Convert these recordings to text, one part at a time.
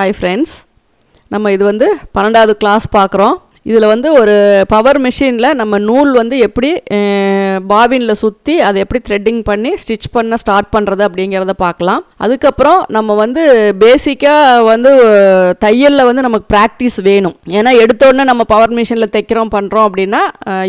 Hi friends, நம்ம இது வந்து 12வது கிளாஸ் பார்க்குறோம். இதில் வந்து ஒரு பவர் மிஷினில் நம்ம நூல் வந்து எப்படி பாபினில் சுற்றி அதை எப்படி த்ரெட்டிங் பண்ணி ஸ்டிச் பண்ண ஸ்டார்ட் பண்ணுறது அப்படிங்கிறத பார்க்கலாம். அதுக்கப்புறம் நம்ம வந்து பேசிக்காக வந்து தையலில் வந்து நமக்கு ப்ராக்டிஸ் வேணும். ஏன்னா எடுத்தோடனே நம்ம பவர் மிஷினில் தைக்கிறோம் பண்ணுறோம் அப்படின்னா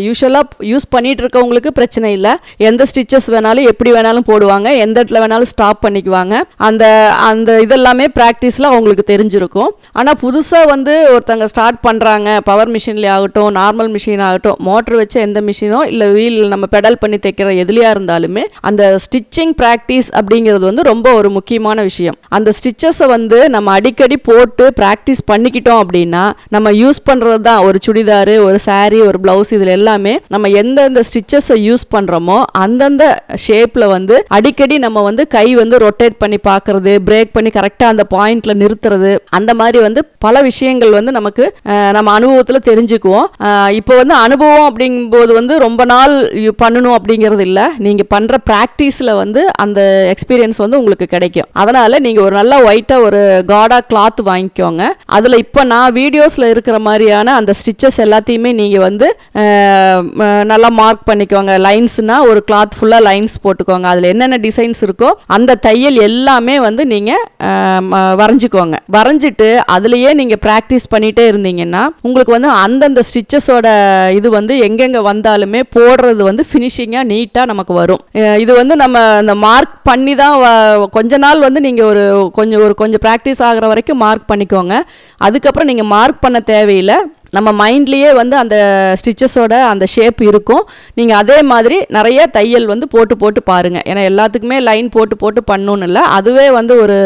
யூஸ்வலாக யூஸ் பண்ணிகிட்டு இருக்கவங்களுக்கு பிரச்சனை இல்லை. எந்த ஸ்டிச்சஸ் வேணாலும் எப்படி வேணாலும் போடுவாங்க, எந்த இடத்துல வேணாலும் ஸ்டாப் பண்ணிக்குவாங்க. அந்த அந்த இதெல்லாமே ப்ராக்டிஸில் அவங்களுக்கு தெரிஞ்சிருக்கும். ஆனால் புதுசாக வந்து ஒருத்தங்க ஸ்டார்ட் பண்ணுறாங்க, பவர் மிஷின்லேயே ஆகட்டும், நார்மல் மிஷின் ஆகட்டும், மோட்டர் வச்ச எந்த மிஷினோ இல்லை வீல் நம்ம பெடல் பண்ணி தைக்கிற எதுலையா இருந்தாலுமே அந்த ஸ்டிச்சிங் ப்ராக்டிஸ் அப்படிங்கிறது வந்து ரொம்ப ஒரு முக்கியமான விஷயம். அந்த ஸ்டிச்சஸை வந்து நம்ம அடிக்கடி போட்டு ப்ராக்டிஸ் பண்ணிக்கிட்டோம் அப்படின்னா நம்ம யூஸ் பண்ணுறது தான் ஒரு சுடிதாரு, ஒரு சாரீ, ஒரு ப்ளவுஸ், இதில் எல்லாமே நம்ம எந்தெந்த ஸ்டிச்சஸை யூஸ் பண்ணுறோமோ அந்தந்த ஷேப்பில் வந்து அடிக்கடி நம்ம வந்து கை வந்து ரொட்டேட் பண்ணி பார்க்கறது, பிரேக் பண்ணி கரெக்டாக அந்த பாயிண்ட்ல நிறுத்துறது, அந்த மாதிரி வந்து பல விஷயங்கள் வந்து நமக்கு நம்ம அனுபவத்தில் தெரிஞ்சுக்குவோம். இப்போ வந்து அனுபவம் அப்படிங்கும்போது வந்து ரொம்ப நாள் பண்ணணும் அப்படிங்கிறது இல்லை. நீங்கள் பண்ணுற ப்ராக்டிஸில் வந்து அந்த எக்ஸ்பீரியன்ஸ் வந்து உங்களுக்கு கிடைக்கும். அதனால் நீங்கள் ஒரு நல்ல ஒயிட்டாக ஒரு காடா கிளாத் வாங்கிக்கோங்க. அதில் இப்போ நான் வீடியோஸில் இருக்கிற மாதிரியான அந்த ஸ்டிச்சஸ் எல்லாத்தையுமே நீங்கள் வந்து நல்லா மார்க் பண்ணிக்கோங்க. லைன்ஸ்னால் ஒரு கிளாத் ஃபுல்லாக லைன்ஸ் போட்டுக்கோங்க. அதில் என்னென்ன டிசைன்ஸ் இருக்கோ அந்த தையல் எல்லாமே வந்து நீங்கள் வரைஞ்சிக்கோங்க. வரைஞ்சிட்டு அதுலேயே நீங்கள் ப்ராக்டிஸ் பண்ணிகிட்டே இருந்தீங்கன்னா உங்களுக்கு வந்து அந்தந்த ஸ்டிச்சஸோட இது வந்து எங்கெங்கே வந்தாலுமே போடுறது வந்து ஃபினிஷிங்காக நீட்டாக நமக்கு வரும். இது வந்து நம்ம இந்த மார்க் பண்ணி தான் கொஞ்ச நாள் வந்து நீங்கள் கொஞ்சம் ப்ராக்டிஸ் ஆகிற வரைக்கும் மார்க் பண்ணிக்கோங்க. அதுக்கப்புறம் நீங்கள் மார்க் பண்ண தேவையில்லை. நம்ம மைண்ட்லேயே வந்து அந்த ஸ்டிச்சஸோட அந்த ஷேப் இருக்கும். நீங்கள் அதே மாதிரி நிறைய தையல் வந்து போட்டு போட்டு பாருங்கள். ஏன்னா எல்லாத்துக்குமே லைன் போட்டு போட்டு பண்ணணுன்னு இல்லை. அதுவே வந்து ஒரு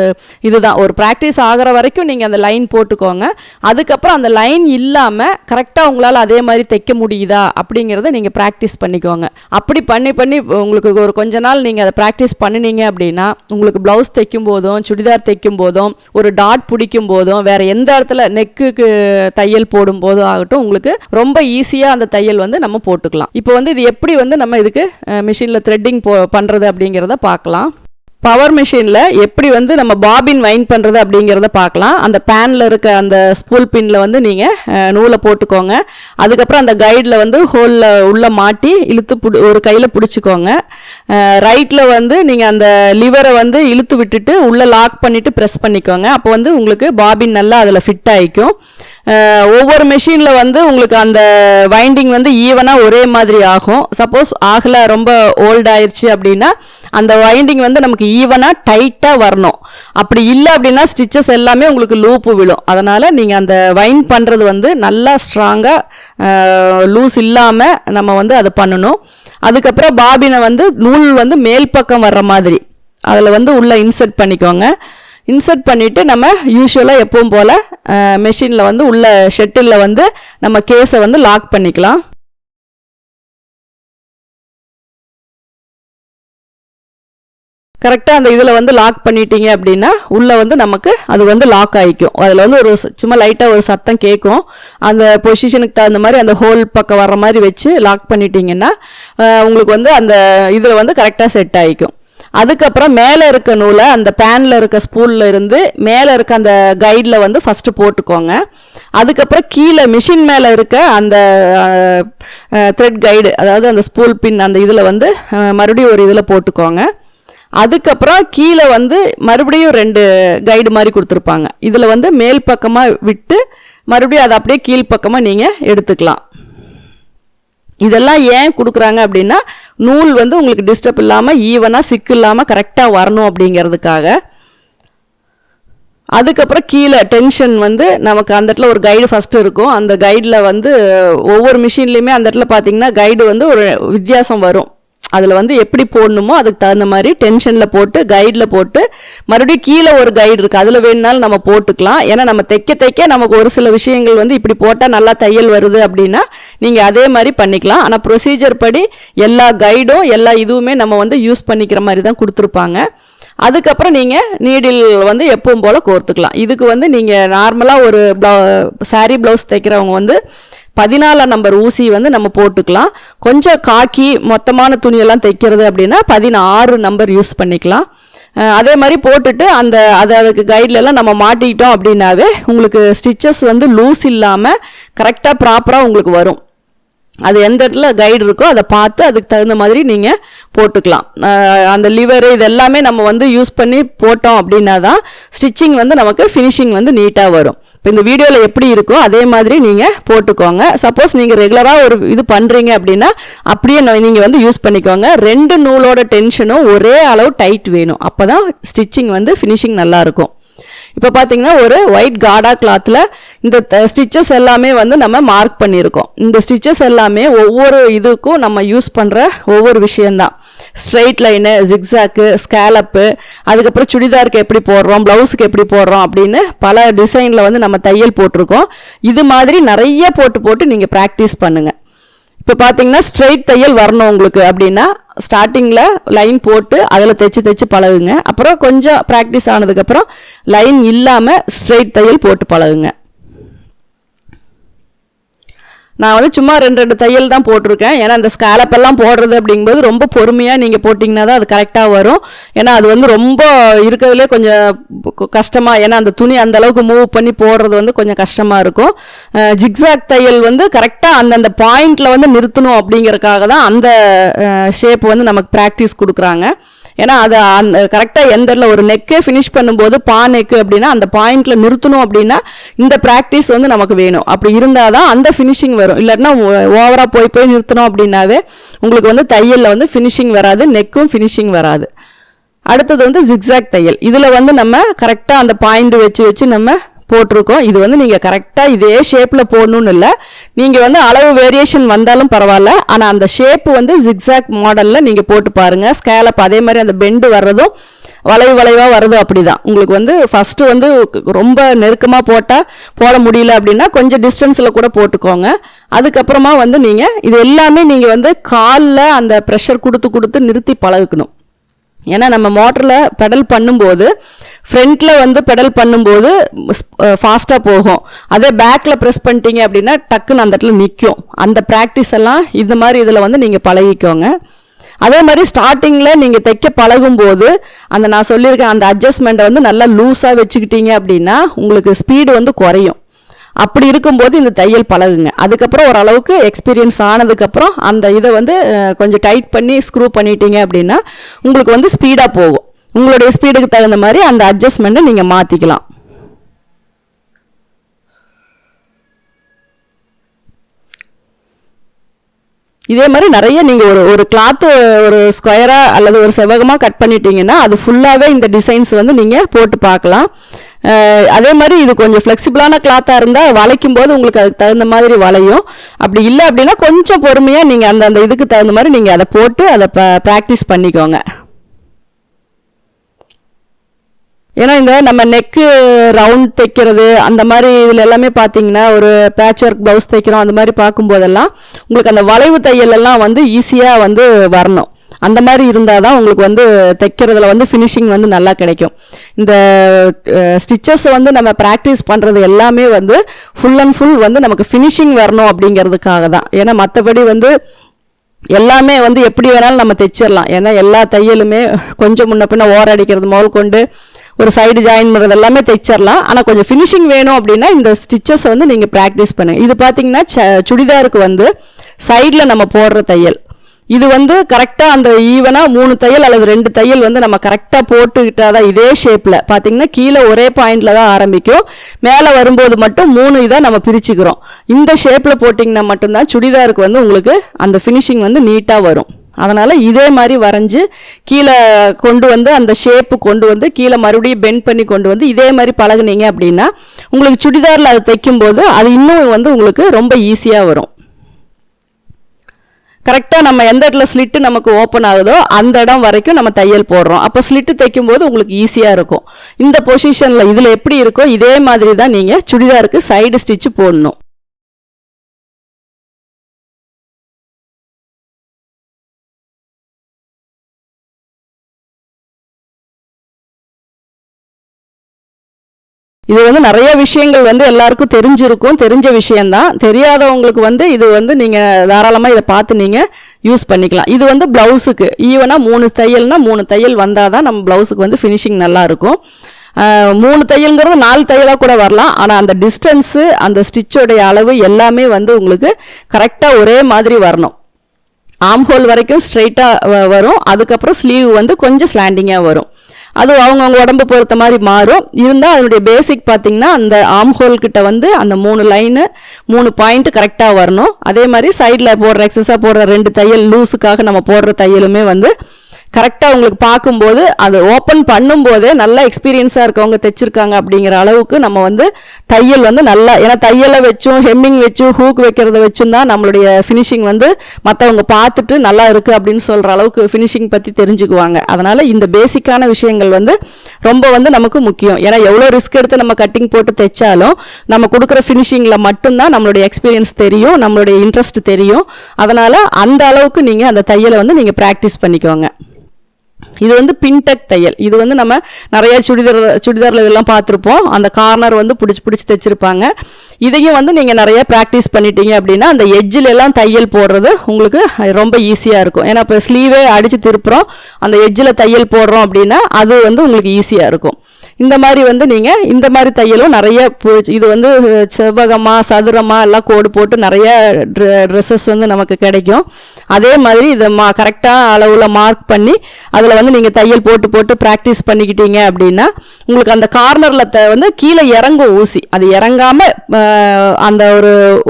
இதுதான், ஒரு ப்ராக்டிஸ் ஆகிற வரைக்கும் நீங்கள் அந்த லைன் போட்டுக்கோங்க. அதுக்கப்புறம் அந்த லைன் இல்லாமல் கரெக்டாக உங்களால் அதே மாதிரி தைக்க முடியுதா அப்படிங்கிறத நீங்கள் ப்ராக்டிஸ் பண்ணிக்கோங்க. அப்படி பண்ணி பண்ணி உங்களுக்கு ஒரு கொஞ்ச நாள் நீங்கள் அதை ப்ராக்டிஸ் பண்ணினீங்க அப்படின்னா உங்களுக்கு ப்ளவுஸ் தைக்கும் போதும், சுடிதார் தைக்கும் போதும், ஒரு டாட் பிடிக்கும் போதும், வேறு எந்த இடத்துல நெக்குக்கு தையல் போடும்போதும் ஆகட்டும் உங்களுக்கு ரொம்ப ஈஸியாக அந்த தையல் வந்து நம்ம போட்டுக்கலாம். இப்போ வந்து இது எப்படி வந்து நம்ம இதுக்கு மிஷினில் த்ரெட்டிங் பண்ணுறது அப்படிங்கிறத பார்க்கலாம். பவர் மிஷினில் எப்படி வந்து நம்ம பாபின் வைண்ட் பண்ணுறது அப்படிங்கிறத பார்க்கலாம். அந்த பேனில் இருக்க அந்த ஸ்பூல் பின்னில் வந்து நீங்கள் நூலை போட்டுக்கோங்க. அதுக்கப்புறம் அந்த கைடில் வந்து ஹோலில் உள்ளே மாட்டி இழுத்து ஒரு கையில் பிடிச்சிக்கோங்க. ரைட்டில் வந்து நீங்கள் அந்த லிவரை வந்து இழுத்து விட்டுட்டு உள்ளே லாக் பண்ணிவிட்டு ப்ரெஸ் பண்ணிக்கோங்க. அப்போ வந்து உங்களுக்கு பாபின் நல்லா அதில் ஃபிட் ஆகிக்கும். ஒவ்வொரு மெஷினில் வந்து உங்களுக்கு அந்த வைண்டிங் வந்து ஈவனாக ஒரே மாதிரி ஆகும். சப்போஸ் ஆகலை, ரொம்ப ஓல்ட் ஆயிடுச்சு அப்படின்னா அந்த வைண்டிங் வந்து நமக்கு ஈவனாக டைட்டாக வரணும். அப்படி இல்லை அப்படின்னா ஸ்டிச்சஸ் எல்லாமே உங்களுக்கு லூப்பு விழும். அதனால் நீங்கள் அந்த வைண்ட் பண்ணுறது வந்து நல்லா ஸ்ட்ராங்காக லூஸ் இல்லாமல் நம்ம வந்து அதை பண்ணணும். அதுக்கப்புறம் பாபினை வந்து நூல் வந்து மேல் பக்கம் வர்ற மாதிரி அதில் வந்து உள்ளே இன்சர்ட் பண்ணிக்கோங்க. இன்சர்ட் பண்ணிவிட்டு நம்ம யூஸ்வலாக எப்பவும் போல் மெஷினில் வந்து உள்ள ஷெட்டிலில் வந்து நம்ம கேஸை வந்து லாக் பண்ணிக்கலாம். கரெக்டாக அந்த இதில் வந்து லாக் பண்ணிட்டீங்க அப்படின்னா உள்ளே வந்து நமக்கு அது வந்து லாக் ஆகிக்கும். அதில் வந்து ஒரு சும்மா லைட்டாக ஒரு சத்தம் கேட்கும். அந்த பொசிஷனுக்கு தகுந்த மாதிரி அந்த ஹோல் பக்கம் வர்ற மாதிரி வச்சு லாக் பண்ணிட்டீங்கன்னா உங்களுக்கு வந்து அந்த இதில் வந்து கரெக்டாக செட் ஆகிக்கும். அதுக்கப்புறம் மேலே இருக்க நூலை அந்த பேனில் இருக்க ஸ்பூலில் இருந்து மேலே இருக்க அந்த கைடில் வந்து ஃபஸ்ட்டு போட்டுக்கோங்க. அதுக்கப்புறம் கீழே மிஷின் மேலே இருக்க அந்த த்ரெட் கைடு, அதாவது அந்த ஸ்பூல் பின் அந்த இதில் வந்து மறுபடியும் ஒரு இதில் போட்டுக்கோங்க. அதுக்கப்புறம் கீழே வந்து மறுபடியும் 2 கைடு மாதிரி கொடுத்துருப்பாங்க. இதில் வந்து மேல் பக்கமாக விட்டு மறுபடியும் அதை அப்படியே கீழ்ப்பக்கமாக நீங்கள் எடுத்துக்கலாம். இதெல்லாம் ஏன் கொடுக்குறாங்க அப்படின்னா நூல் வந்து உங்களுக்கு டிஸ்டர்ப் இல்லாமல் ஈவனாக சிக்கு இல்லாமல் கரெக்டாக வரணும் அப்படிங்கிறதுக்காக. அதுக்கப்புறம் கீழே டென்ஷன் வந்து நமக்கு அந்த இடத்துல ஒரு கைடு ஃபஸ்ட்டு இருக்கும். அந்த கைடில் வந்து ஒவ்வொரு மிஷின்லேயுமே அந்த இடத்துல பார்த்தீங்கன்னா கைடு வந்து ஒரு வித்தியாசம் வரும். அதில் வந்து எப்படி போடணுமோ அதுக்கு தகுந்த மாதிரி டென்ஷனில் போட்டு கைடில் போட்டு மறுபடியும் கீழே ஒரு கைடு இருக்குது, அதில் வேணுனாலும் நம்ம போட்டுக்கலாம். ஏன்னா நம்ம தைக்க நமக்கு ஒரு சில விஷயங்கள் வந்து இப்படி போட்டால் நல்லா தையல் வருது அப்படின்னா நீங்கள் அதே மாதிரி பண்ணிக்கலாம். ஆனால் ப்ரொசீஜர் படி எல்லா கைடும் எல்லா இதுவுமே நம்ம வந்து யூஸ் பண்ணிக்கிற மாதிரி தான் கொடுத்துருப்பாங்க. அதுக்கப்புறம் நீங்கள் நீடில் வந்து எப்பவும் போல் கோர்த்துக்கலாம். இதுக்கு வந்து நீங்கள் நார்மலாக ஒரு சாரீ ப்ளவுஸ் தைக்கிறவங்க வந்து 14 நம்பர் ஊசி வந்து நம்ம போட்டுக்கலாம். கொஞ்சம் காக்கி மொத்தமான துணியெல்லாம் தைக்கிறது அப்படின்னா 16 நம்பர் யூஸ் பண்ணிக்கலாம். அதே மாதிரி போட்டுட்டு அதுக்கு கைட்லலாம் நம்ம மாட்டிக்கிட்டோம் அப்படின்னாவே உங்களுக்கு ஸ்டிச்சஸ் வந்து லூஸ் இல்லாமல் கரெக்டாக ப்ராப்பராக உங்களுக்கு வரும். அது எந்த இடத்துல கைடு இருக்கோ அதை பார்த்து அதுக்கு தகுந்த மாதிரி நீங்கள் போட்டுக்கலாம். அந்த லிவரு இது எல்லாமே நம்ம வந்து யூஸ் பண்ணி போட்டோம் அப்படின்னா தான் ஸ்டிச்சிங் வந்து நமக்கு ஃபினிஷிங் வந்து நீட்டாக வரும். இப்போ இந்த வீடியோவில் எப்படி இருக்கோ அதே மாதிரி நீங்கள் போட்டுக்கோங்க. சப்போஸ் நீங்கள் ரெகுலராக ஒரு இது பண்ணுறீங்க அப்படின்னா அப்படியே நீங்கள் வந்து யூஸ் பண்ணிக்கோங்க. 2 நூலோட டென்ஷனும் ஒரே அளவு டைட் வேணும். அப்போ தான் ஸ்டிச்சிங் வந்து ஃபினிஷிங் நல்லாயிருக்கும். இப்போ பார்த்தீங்கன்னா ஒரு ஒயிட் காடா கிளாத்தில் இந்த ஸ்டிச்சஸ் எல்லாமே வந்து நம்ம மார்க் பண்ணியிருக்கோம். இந்த ஸ்டிச்சஸ் எல்லாமே ஒவ்வொரு இதுக்கும் நம்ம யூஸ் பண்ணுற ஒவ்வொரு விஷயந்தான். ஸ்ட்ரெயிட் லைனு, ஜிக்ஸாக்கு, ஸ்கேலப்பு, அதுக்கப்புறம் சுடிதாருக்கு எப்படி போடுறோம், ப்ளவுஸுக்கு எப்படி போடுறோம் அப்படின்னு பல டிசைனில் வந்து நம்ம தையல் போட்டிருக்கோம். இது மாதிரி நிறைய போட்டு நீங்கள் ப்ராக்டிஸ் பண்ணுங்கள். இப்போ பார்த்தீங்கன்னா ஸ்ட்ரெயிட் தையல் வரணும் உங்களுக்கு அப்படின்னா ஸ்டார்டிங்கில் லைன் போட்டு அதில் தைச்சு பழகுங்க. அப்புறம் கொஞ்சம் ப்ராக்டிஸ் ஆனதுக்கப்புறம் லைன் இல்லாமல் ஸ்ட்ரெயிட் தையல் போட்டு பழகுங்க. நான் வந்து சும்மா 2 தையல் தான் போட்டிருக்கேன். ஏன்னா அந்த ஸ்கேலப்பெல்லாம் போடுறது அப்படிங்கும்போது ரொம்ப பொறுமையாக நீங்கள் போட்டிங்கன்னா தான் அது கரெக்டாக வரும். ஏன்னா அது வந்து ரொம்ப இருக்கிறதுலே கொஞ்சம் கஷ்டமாக, ஏன்னா அந்த துணி அந்த அளவுக்கு மூவ் பண்ணி போடுறது வந்து கொஞ்சம் கஷ்டமாக இருக்கும். ஜிக்ஸாக் தையல் வந்து கரெக்டாக அந்தந்த பாயிண்டில் வந்து நிறுத்தணும் அப்படிங்கிறதுக்காக தான் அந்த ஷேப் வந்து நமக்கு ப்ராக்டிஸ் கொடுக்குறாங்க. ஏன்னா அது அந்த கரெக்டாக எந்த இடத்துல ஒரு நெக்கே ஃபினிஷ் பண்ணும்போது நெக்கு அப்படின்னா அந்த பாயிண்டில் நிறுத்தணும் அப்படின்னா இந்த ப்ராக்டிஸ் வந்து நமக்கு வேணும். அப்படி இருந்தால் தான் அந்த ஃபினிஷிங் வரும். இல்லாட்டினா ஓவராக போய் நிறுத்தணும் அப்படின்னாவே உங்களுக்கு வந்து தையலில் வந்து ஃபினிஷிங் வராது, நெக்கும் ஃபினிஷிங் வராது. அடுத்தது வந்து ஜிக்ஸாக் தையல். இதில் வந்து நம்ம கரெக்டாக அந்த பாயிண்ட் வச்சு நம்ம போட்டிருக்கோம். இது வந்து நீங்கள் கரெக்டாக இதே ஷேப்பில் போடணும்னு இல்லை, நீங்கள் வந்து அளவு வேரியேஷன் வந்தாலும் பரவாயில்ல, ஆனால் அந்த ஷேப்பு வந்து ஜிக்ஸாக் மாடலில் நீங்கள் போட்டு பாருங்கள். ஸ்கேலப் அதே மாதிரி அந்த பெண்டு வர்றதும் வளைவாக வர்றதும் அப்படி தான். உங்களுக்கு வந்து ஃபஸ்ட்டு வந்து ரொம்ப நெருக்கமாக போட முடியல அப்படின்னா கொஞ்சம் டிஸ்டன்ஸில் கூட போட்டுக்கோங்க. அதுக்கப்புறமா வந்து நீங்கள் இது எல்லாமே நீங்கள் வந்து காலில் அந்த ப்ரெஷர் கொடுத்து நிறுத்தி பழகணும். ஏன்னா நம்ம மோட்டரில் பெடல் பண்ணும்போது ஃப்ரண்ட்டில் வந்து பெடல் பண்ணும்போது ஃபாஸ்ட்டாக போகும். அதே பேக்கில் ப்ரெஸ் பண்ணிட்டீங்க அப்படின்னா டக்குன்னு அந்த இடத்துல நிற்கும். அந்த ப்ராக்டிஸ் எல்லாம் இந்த மாதிரி இதில் வந்து நீங்கள் பழகிக்கோங்க. அதே மாதிரி ஸ்டார்டிங்கில் நீங்கள் தைக்க பழகும்போது நான் சொல்லியிருக்கேன் அந்த அட்ஜஸ்ட்மெண்ட்டை வந்து நல்லா லூஸாக வச்சுக்கிட்டீங்க அப்படின்னா உங்களுக்கு ஸ்பீடு வந்து குறையும். அப்படி இருக்கும்போது இந்த தையல் பழகுங்க. அதுக்கப்புறம் ஓரளவுக்கு எக்ஸ்பீரியன்ஸ் ஆனதுக்கப்புறம் அந்த இதை வந்து கொஞ்சம் டைட் பண்ணி ஸ்க்ரூ பண்ணிட்டீங்க அப்படின்னா உங்களுக்கு வந்து ஸ்பீடாக போகும். உங்களுடைய ஸ்பீடுக்கு தகுந்த மாதிரி அந்த அட்ஜஸ்ட்மெண்ட்டை நீங்கள் மாற்றிக்கலாம். இதே மாதிரி நிறைய நீங்கள் ஒரு கிளாத்து ஒரு ஸ்கொயராக அல்லது ஒரு செவ்வகமாக கட் பண்ணிட்டீங்கன்னா அது ஃபுல்லாகவே இந்த டிசைன்ஸ் வந்து நீங்கள் போட்டு பார்க்கலாம். அதே மாதிரி இது கொஞ்சம் ஃப்ளெக்சிபிளான கிளாத்தாக இருந்தால் வளைக்கும் போது உங்களுக்கு அதுக்கு தகுந்த மாதிரி வளையும். அப்படி இல்லை அப்படின்னா கொஞ்சம் பொறுமையாக நீங்கள் அந்த இதுக்கு தகுந்த மாதிரி நீங்கள் அதை போட்டு அதை ப்ராக்டிஸ் பண்ணிக்கோங்க. ஏன்னா இந்த நம்ம நெக்கு ரவுண்ட் தைக்கிறது அந்த மாதிரி இதில் எல்லாமே பார்த்தீங்கன்னா ஒரு பேட்ச் ஒர்க் ப்ளவுஸ் தைக்கிறோம் அந்த மாதிரி பார்க்கும்போதெல்லாம் உங்களுக்கு அந்த வளைவு தையல் எல்லாம் வந்து ஈஸியாக வந்து வரணும். அந்த மாதிரி இருந்தால் தான் உங்களுக்கு வந்து தைக்கிறதுல வந்து ஃபினிஷிங் வந்து நல்லா கிடைக்கும். இந்த ஸ்டிச்சஸை வந்து நம்ம ப்ராக்டிஸ் பண்ணுறது எல்லாமே வந்து ஃபுல் அண்ட் ஃபுல் வந்து நமக்கு ஃபினிஷிங் வரணும் அப்படிங்கிறதுக்காக தான். ஏன்னா மற்றபடி வந்து எல்லாமே வந்து எப்படி வேணாலும் நம்ம தைச்சிடலாம். ஏன்னா எல்லா தையலுமே கொஞ்சம் முன்ன பின்ன ஓர அடிக்கிறது முதல் கொண்டு ஒரு சைடு ஜாயின் பண்ணுறது எல்லாமே தைச்சிடலாம். ஆனால் கொஞ்சம் ஃபினிஷிங் வேணும் அப்படின்னா இந்த ஸ்டிச்சஸை வந்து நீங்கள் ப்ராக்டிஸ் பண்ணுங்கள். இது பார்த்தீங்கன்னா சுடிதாருக்கு வந்து சைடில் நம்ம போடுற தையல் இது வந்து கரெக்டாக அந்த ஈவனாக 3 தையல் அல்லது 2 தையல் வந்து நம்ம கரெக்டாக போட்டுக்கிட்டால் தான் இதே ஷேப்பில் பார்த்தீங்கன்னா கீழே ஒரே பாயிண்டில் தான் ஆரம்பிக்கும், மேலே வரும்போது மட்டும் 3 இதாக நம்ம பிரிச்சுக்கிறோம். இந்த ஷேப்பில் போட்டிங்கன்னா மட்டும்தான் சுடிதாருக்கு வந்து உங்களுக்கு அந்த ஃபினிஷிங் வந்து நீட்டாக வரும். அதனால் இதே மாதிரி வரைஞ்சி கீழே கொண்டு வந்து அந்த ஷேப்பு கொண்டு வந்து கீழே மறுபடியும் பெண்ட் பண்ணி கொண்டு வந்து இதே மாதிரி பழகுனீங்க அப்படின்னா உங்களுக்கு சுடிதாரில் அதை தைக்கும்போது அது இன்னும் வந்து உங்களுக்கு ரொம்ப ஈஸியாக வரும். கரெக்டாக நம்ம எந்த இடத்துல ஸ்லிட்டு நமக்கு ஓப்பன் ஆகுதோ அந்த இடம் வரைக்கும் நம்ம தையல் போடுறோம். அப்போ ஸ்லிட்டு தைக்கும்போது உங்களுக்கு ஈஸியாக இருக்கும். இந்த பொசிஷனில் இதில் எப்படி இருக்கோ இதே மாதிரி தான் நீங்கள் சுடிதாருக்கு சைடு ஸ்டிச்சு போடணும். இது வந்து நிறைய விஷயங்கள் வந்து எல்லாருக்கும் தெரிஞ்சிருக்கும், தெரிஞ்ச விஷயந்தான். தெரியாதவங்களுக்கு வந்து இது வந்து நீங்கள் தாராளமாக இதை பார்த்து நீங்கள் யூஸ் பண்ணிக்கலாம். இது வந்து ப்ளவுஸுக்கு ஈவனாக 3 தையல்னால் 3 தையல் வந்தால் தான் நம்ம ப்ளவுஸுக்கு வந்து ஃபினிஷிங் நல்லாயிருக்கும். 3 தையல்ங்கிறது 4 தையலாக கூட வரலாம். ஆனால் அந்த டிஸ்டன்ஸு அந்த ஸ்டிச்சோடைய அளவு எல்லாமே வந்து உங்களுக்கு கரெக்டாக ஒரே மாதிரி வரணும். ஆம்ஹோல் வரைக்கும் ஸ்ட்ரைட்டாக வரும். அதுக்கப்புறம் ஸ்லீவ் வந்து கொஞ்சம் ஸ்லாண்டிங்காக வரும். அது அவங்கவுங்க உடம்பு பொறுத்த மாதிரி மாறும். இருந்தால் அதனுடைய பேசிக் பார்த்திங்கன்னா அந்த ஆம்ஹோல் கிட்ட வந்து அந்த 3 லைனு 3 பாயிண்ட் கரெக்டாக வரணும். அதே மாதிரி சைடில் போடுற எக்ஸஸாக போடுற 2 தையல் லூஸுக்காக நம்ம போடுற தையலுமே வந்து கரெக்டாக உங்களுக்கு பார்க்கும்போது அது ஓப்பன் பண்ணும்போதே நல்லா எக்ஸ்பீரியன்ஸாக இருக்கவங்க தைச்சிருக்காங்க அப்படிங்கிற அளவுக்கு நம்ம வந்து தையல் வந்து நல்லா, ஏன்னா தையலை வச்சும் ஹெம்மிங் வச்சும் ஹூக் வைக்கிறத வச்சும் தான் நம்மளுடைய ஃபினிஷிங் வந்து மற்றவங்க பார்த்துட்டு நல்லா இருக்குது அப்படின்னு சொல்கிற அளவுக்கு ஃபினிஷிங் பற்றி தெரிஞ்சுக்குவாங்க. அதனால் இந்த பேசிக்கான விஷயங்கள் வந்து ரொம்ப வந்து நமக்கு முக்கியம். ஏன்னா எவ்வளோ ரிஸ்க் எடுத்து நம்ம கட்டிங் போட்டு தைச்சாலும் நம்ம கொடுக்குற ஃபினிஷிங்கில் மட்டும்தான் நம்மளுடைய எக்ஸ்பீரியன்ஸ் தெரியும், நம்மளுடைய இன்ட்ரெஸ்ட் தெரியும். அதனால் அந்த அளவுக்கு நீங்கள் அந்த தையலை வந்து நீங்கள் ப்ராக்டிஸ் பண்ணிக்கோங்க. இது வந்து பின்டெக் தையல். இது வந்து நம்ம நிறைய சுடிதாரில் இதெல்லாம் பார்த்துருப்போம். அந்த கார்னர் வந்து பிடிச்சி தைச்சிருப்பாங்க. இதையும் வந்து நீங்கள் நிறைய ப்ராக்டிஸ் பண்ணிட்டீங்க அப்படின்னா அந்த எட்ஜில் எல்லாம் தையல் போடுறது உங்களுக்கு ரொம்ப ஈஸியாக இருக்கும். ஏன்னா இப்போ ஸ்லீவே அடித்து திருப்புறோம், அந்த எட்ஜில் தையல் போடுறோம் அப்படின்னா அது வந்து உங்களுக்கு ஈஸியாக இருக்கும். இந்த மாதிரி வந்து நீங்கள் இந்த மாதிரி தையலும் நிறைய இது வந்து செவ்வகமாக சதுரமாக எல்லாம் கோடு போட்டு நிறைய ட்ரெஸ்ஸஸ் வந்து நமக்கு கிடைக்கும். அதே மாதிரி இதை கரெக்டாக அளவில் மார்க் பண்ணி அதில் வந்து நீங்கள் தையல் போட்டு ப்ராக்டிஸ் பண்ணிக்கிட்டீங்க அப்படின்னா உங்களுக்கு அந்த கார்னரில் வந்து கீழே இறங்கும் ஊசி. அது இறங்காமல் அந்த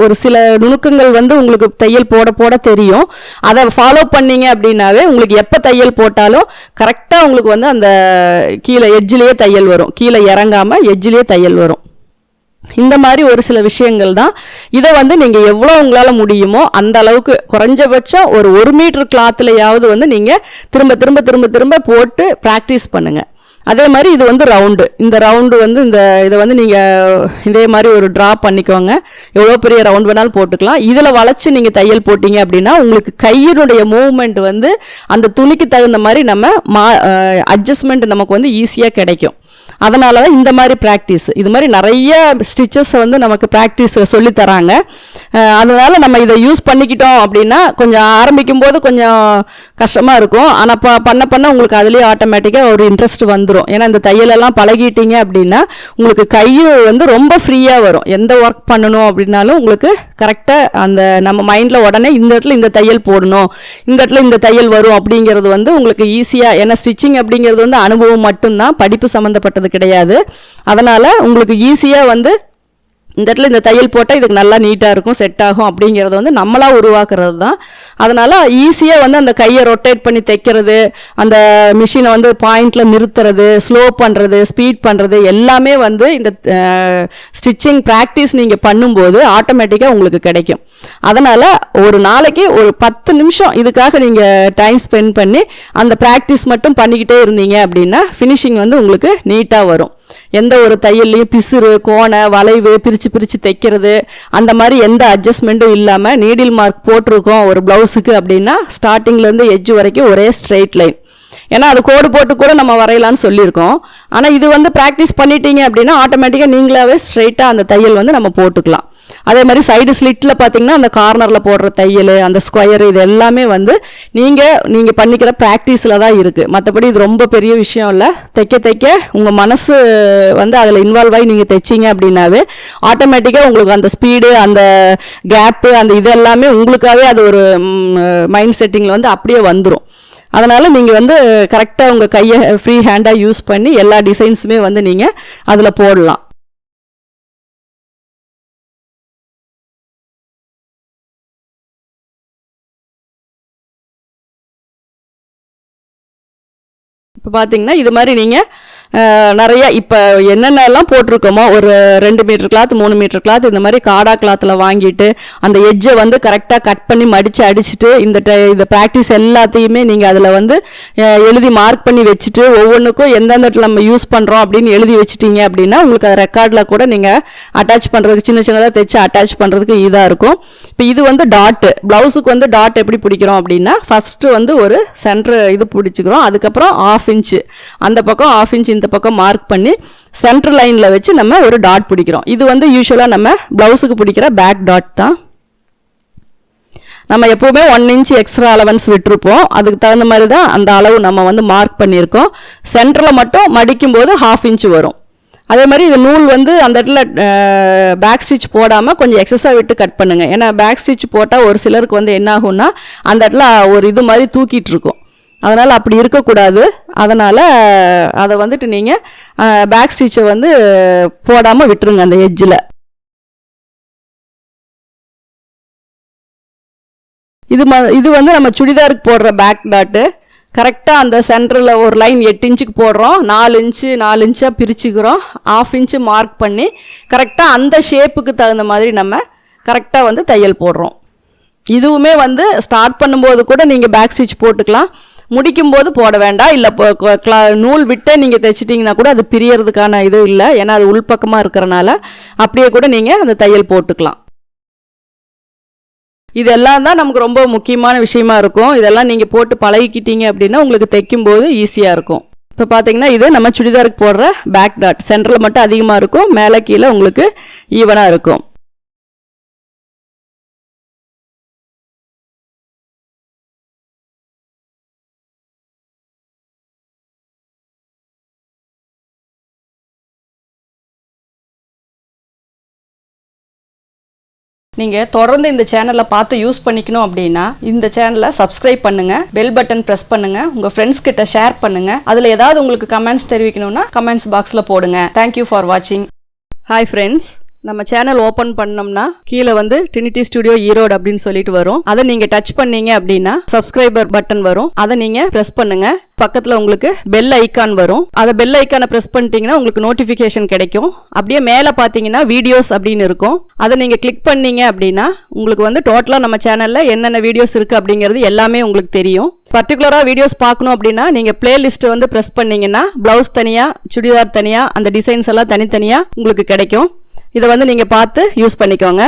ஒரு சில நுணுக்கங்கள் வந்து உங்களுக்கு தையல் போட தெரியும். அதை ஃபாலோ பண்ணீங்க அப்படின்னாவே உங்களுக்கு எப்போ தையல் போட்டாலும் கரெக்டாக உங்களுக்கு வந்து அந்த கீழே எட்ஜிலேயே தையல் வரும், கீழே இறங்காமல் எட்ஜிலேயே தையல் வரும். இந்த மாதிரி ஒரு சில விஷயங்கள் தான். இதை வந்து நீங்கள் எவ்வளோ உங்களால் முடியுமோ அந்த அளவுக்கு குறைஞ்சபட்சம் ஒரு 1 மீட்டர் கிளாத்லையாவது வந்து நீங்கள் திரும்ப போட்டு ப்ராக்டிஸ் பண்ணுங்கள். அதே மாதிரி இது வந்து ரவுண்டு. இந்த ரவுண்டு வந்து இதை வந்து நீங்கள் இதே மாதிரி ஒரு ட்ரா பண்ணிக்கோங்க. எவ்வளோ பெரிய ரவுண்ட் வேணாலும் போட்டுக்கலாம். இதில் வளைச்சி நீங்கள் தையல் போட்டிங்க அப்படின்னா உங்களுக்கு கையினுடைய மூவ்மெண்ட் வந்து அந்த துணிக்கு தகுந்த மாதிரி நம்ம அட்ஜஸ்ட்மெண்ட் நமக்கு வந்து ஈஸியாக கிடைக்கும். அதனால தான் இந்த மாதிரி ப்ராக்டிஸ், இது மாதிரி நிறைய ஸ்டிச்சஸ் வந்து நமக்கு ப்ராக்டிஸ் சொல்லித்தராங்க. அதனால் நம்ம இதை யூஸ் பண்ணிக்கிட்டோம் அப்படின்னா கொஞ்சம் ஆரம்பிக்கும் போது கொஞ்சம் கஷ்டமாக இருக்கும். ஆனால் பண்ண உங்களுக்கு அதுலேயே ஆட்டோமேட்டிக்காக ஒரு இன்ட்ரெஸ்ட் வந்துடும். ஏன்னா இந்த தையலெல்லாம் பழகிட்டீங்க அப்படின்னா உங்களுக்கு கையும் வந்து ரொம்ப ஃப்ரீயாக வரும். எந்த ஒர்க் பண்ணணும் அப்படின்னாலும் உங்களுக்கு கரெக்டாக அந்த நம்ம மைண்டில் உடனே இந்த இடத்துல இந்த தையல் போடணும், இந்த இடத்துல இந்த தையல் வரும் அப்படிங்கிறது வந்து உங்களுக்கு ஈஸியாக. ஏன்னா ஸ்டிச்சிங் அப்படிங்கிறது வந்து அனுபவம் மட்டும்தான், படிப்பு சம்மந்தப்பட்டது கிடையாது. அதனால் உங்களுக்கு ஈஸியாக வந்து இந்த இடத்துல இந்த தையல் போட்டால் இதுக்கு நல்லா நீட்டாக இருக்கும், செட் ஆகும் அப்படிங்கிறத வந்து நம்மளாக உருவாக்குறது தான். அதனால் ஈஸியாக வந்து அந்த கையை ரொட்டேட் பண்ணி தைக்கிறது, அந்த மிஷினை வந்து பாயிண்டில் நிறுத்துறது, ஸ்லோ பண்ணுறது, ஸ்பீட் பண்ணுறது எல்லாமே வந்து இந்த ஸ்டிச்சிங் ப்ராக்டிஸ் நீங்கள் பண்ணும்போது ஆட்டோமேட்டிக்காக உங்களுக்கு கிடைக்கும். அதனால் ஒரு நாளைக்கு ஒரு 10 நிமிஷம் இதுக்காக நீங்கள் டைம் ஸ்பெண்ட் பண்ணி அந்த ப்ராக்டிஸ் மட்டும் பண்ணிக்கிட்டே இருந்தீங்க அப்படின்னா ஃபினிஷிங் வந்து உங்களுக்கு நீட்டாக வரும். எந்த ஒரு தையல்லையும் பிசுறு கோணை வளைவு பிரித்து தைக்கிறது அந்த மாதிரி எந்த அட்ஜஸ்ட்மெண்ட்டும் இல்லாமல் நீடில் மார்க் போட்டிருக்கோம் ஒரு ப்ளவுஸுக்கு அப்படின்னா ஸ்டார்டிங்லேருந்து எட்ஜ் வரைக்கும் ஒரே ஸ்ட்ரெயிட் லைன். ஏன்னா அது கோடு போட்டு கூட நம்ம வரையலான்னு சொல்லியிருக்கோம். ஆனால் இது வந்து ப்ராக்டிஸ் பண்ணிட்டீங்க அப்படின்னா ஆட்டோமேட்டிக்காக நீங்களாவே ஸ்ட்ரெயிட்டாக அந்த தையல் வந்து நம்ம போட்டுக்கலாம். அதே மாதிரி சைடு ஸ்லிட்டில் பார்த்தீங்கன்னா அந்த கார்னரில் போடுற தையல், அந்த ஸ்கொயர், இது எல்லாமே வந்து நீங்கள் பண்ணிக்கிற ப்ராக்டிஸில் தான் இருக்குது. மற்றபடி இது ரொம்ப பெரிய விஷயம் இல்லை. தைக்க உங்கள் மனசு வந்து அதில் இன்வால்வ் ஆகி நீங்கள் தைச்சிங்க அப்படின்னாவே ஆட்டோமேட்டிக்காக உங்களுக்கு அந்த ஸ்பீடு, அந்த கேப்பு, அந்த இது எல்லாமே உங்களுக்காகவே அது ஒரு மைண்ட் செட்டிங்கில் வந்து அப்படியே வந்துடும். அதனால் நீங்கள் வந்து கரெக்டாக உங்கள் கையை ஃப்ரீ ஹேண்டாக யூஸ் பண்ணி எல்லா டிசைன்ஸுமே வந்து நீங்கள் அதில் போடலாம். இப்போ பார்த்தீங்கன்னா இது மாதிரி நீங்கள் நிறைய இப்போ என்னென்னலாம் போட்டிருக்கோமோ ஒரு 2 மீட்டர் கிளாத் 3 மீட்டர் கிளாத் இந்த மாதிரி காடா கிளாத்தில் வாங்கிட்டு அந்த எட்ஜை வந்து கரெக்டாக கட் பண்ணி மடித்து அடிச்சுட்டு இந்த ப்ராக்டிஸ் எல்லாத்தையுமே நீங்கள் அதில் வந்து எழுதி மார்க் பண்ணி வச்சுட்டு ஒவ்வொன்றுக்கும் எந்தெந்த இடத்துல நம்ம யூஸ் பண்ணுறோம் அப்படின்னு எழுதி வச்சுட்டீங்க அப்படின்னா உங்களுக்கு அது ரெக்கார்டில் கூட நீங்கள் அட்டாச் பண்ணுறதுக்கு சின்னதாக தைச்சு அட்டாச் பண்ணுறதுக்கு இதாக இருக்கும். இப்போ இது வந்து டாட்டு, ப்ளவுஸுக்கு வந்து டாட் எப்படி பிடிக்கிறோம் அப்படின்னா ஃபஸ்ட்டு வந்து ஒரு சென்டர் இது பிடிச்சிக்கிறோம், அதுக்கப்புறம் 1/2 இன்ச்சு அந்த பக்கம் 1/2 இன்ச் இந்த பக்கம் மார்க் பண்ணி சென்டர் லைனில் வச்சு நம்ம ஒரு டாட் பிடிக்கிறோம். இது வந்து யூஸ்வலாக நம்ம ப்ளவுஸுக்கு பிடிக்கிற பேக் டாட் தான். நம்ம எப்போவுமே 1 இன்ச் எக்ஸ்ட்ரா அலவன்ஸ் விட்டுருப்போம். அதுக்கு தகுந்த மாதிரி தான் அந்த அளவு நம்ம வந்து மார்க் பண்ணியிருக்கோம். சென்டரில் மட்டும் மடிக்கும்போது 1/2 இன்ச் வரும். அதே மாதிரி இது நூல் வந்து அந்த இடத்துல பேக் ஸ்டிச் போடாமல் கொஞ்சம் எக்ஸஸாக விட்டு கட் பண்ணுங்கள். ஏன்னா பேக் ஸ்டிச் போட்டால் ஒரு சிலருக்கு வந்து என்ன ஆகும்னா அந்த இடத்துல ஒரு இது மாதிரி தூக்கிட்டு இருக்கும். அதனால் அப்படி இருக்கக்கூடாது. அதனால் அதை வந்துட்டு நீங்கள் பேக் ஸ்டிச்சை வந்து போடாமல் விட்டுருங்க அந்த எட்ஜில். இது வந்து நம்ம சுடிதாருக்கு போடுற பேக் டாட்டு. கரெக்டாக அந்த சென்டரில் ஒரு லைன் 8 இன்ச்சுக்கு போடுறோம். 4 இன்ச்சாக பிரிச்சுக்கிறோம். 1/2 இன்ச்சு மார்க் பண்ணி கரெக்டாக அந்த ஷேப்புக்கு தகுந்த மாதிரி நம்ம கரெக்டாக வந்து தையல் போடுறோம். இதுவுமே வந்து ஸ்டார்ட் பண்ணும்போது கூட நீங்கள் பேக் ஸ்டிச் போட்டுக்கலாம். முடிக்கும்போது போட வேண்டாம். இல்லை நூல் விட்டே நீங்கள் தைச்சிட்டிங்கன்னா கூட அது பிரியறதுக்கான இது இல்லை. ஏன்னா அது உள்பக்கமாக இருக்கிறனால அப்படியே கூட நீங்கள் அந்த தையல் போட்டுக்கலாம். இதெல்லாம் தான் நமக்கு ரொம்ப முக்கியமான விஷயமா இருக்கும். இதெல்லாம் நீங்கள் போட்டு பழகிக்கிட்டீங்க அப்படின்னா உங்களுக்கு தைக்கும்போது ஈஸியாக இருக்கும். இப்போ பார்த்தீங்கன்னா இது நம்ம சுடிதாருக்கு போடுற பேக் டாட். சென்டரில் மட்டும் அதிகமாக இருக்கும், மேலே கீழே உங்களுக்கு ஈவனாக இருக்கும். நீங்கள் தொடர்ந்து இந்த சேனலை பார்த்து யூஸ் பண்ணிக்கணும் அப்படின்னா இந்த சேனலை சப்ஸ்கிரைப் பண்ணுங்கள், பெல் பட்டன் ப்ரெஸ் பண்ணுங்கள், உங்கள் ஃப்ரெண்ட்ஸ் கிட்ட ஷேர் பண்ணுங்கள். அதில் ஏதாவது உங்களுக்கு கமெண்ட்ஸ் தெரிவிக்கணும்னா கமெண்ட்ஸ் பாக்ஸில் போடுங்க. தேங்க்யூ ஃபார் வாட்சிங். ஹாய் ஃப்ரெண்ட்ஸ், நம்ம சேனல் ஓப்பன் பண்ணோம்னா கீழே வந்து ட்ரினிட்டி ஸ்டுடியோ ஈரோடு அப்படின்னு சொல்லிட்டு வரும். அதை நீங்கள் டச் பண்ணீங்க அப்படின்னா சப்ஸ்கிரைபர் பட்டன் வரும். அதை நீங்கள் ப்ரெஸ் பண்ணுங்க. பக்கத்தில் உங்களுக்கு பெல் ஐக்கான் வரும். அதை பெல் ஐக்கானை ப்ரெஸ் பண்ணிட்டீங்கன்னா உங்களுக்கு நோட்டிஃபிகேஷன் கிடைக்கும். அப்படியே மேலே பார்த்தீங்கன்னா வீடியோஸ் அப்படின்னு இருக்கும். அதை நீங்கள் கிளிக் பண்ணீங்க அப்படின்னா உங்களுக்கு வந்து டோட்டலாக நம்ம சேனலில் என்னென்ன வீடியோஸ் இருக்குது அப்படிங்கிறது எல்லாமே உங்களுக்கு தெரியும். பர்டிகுலராக வீடியோஸ் பார்க்கணும் அப்படின்னா நீங்கள் பிளேலிஸ்ட்டை வந்து ப்ரெஸ் பண்ணீங்கன்னா ப்ளவுஸ் தனியாக, சுடிதார் தனியாக, அந்த டிசைன்ஸ் எல்லாம் தனித்தனியாக உங்களுக்கு கிடைக்கும். இதை வந்து நீங்கள் பார்த்து யூஸ் பண்ணிக்கோங்க.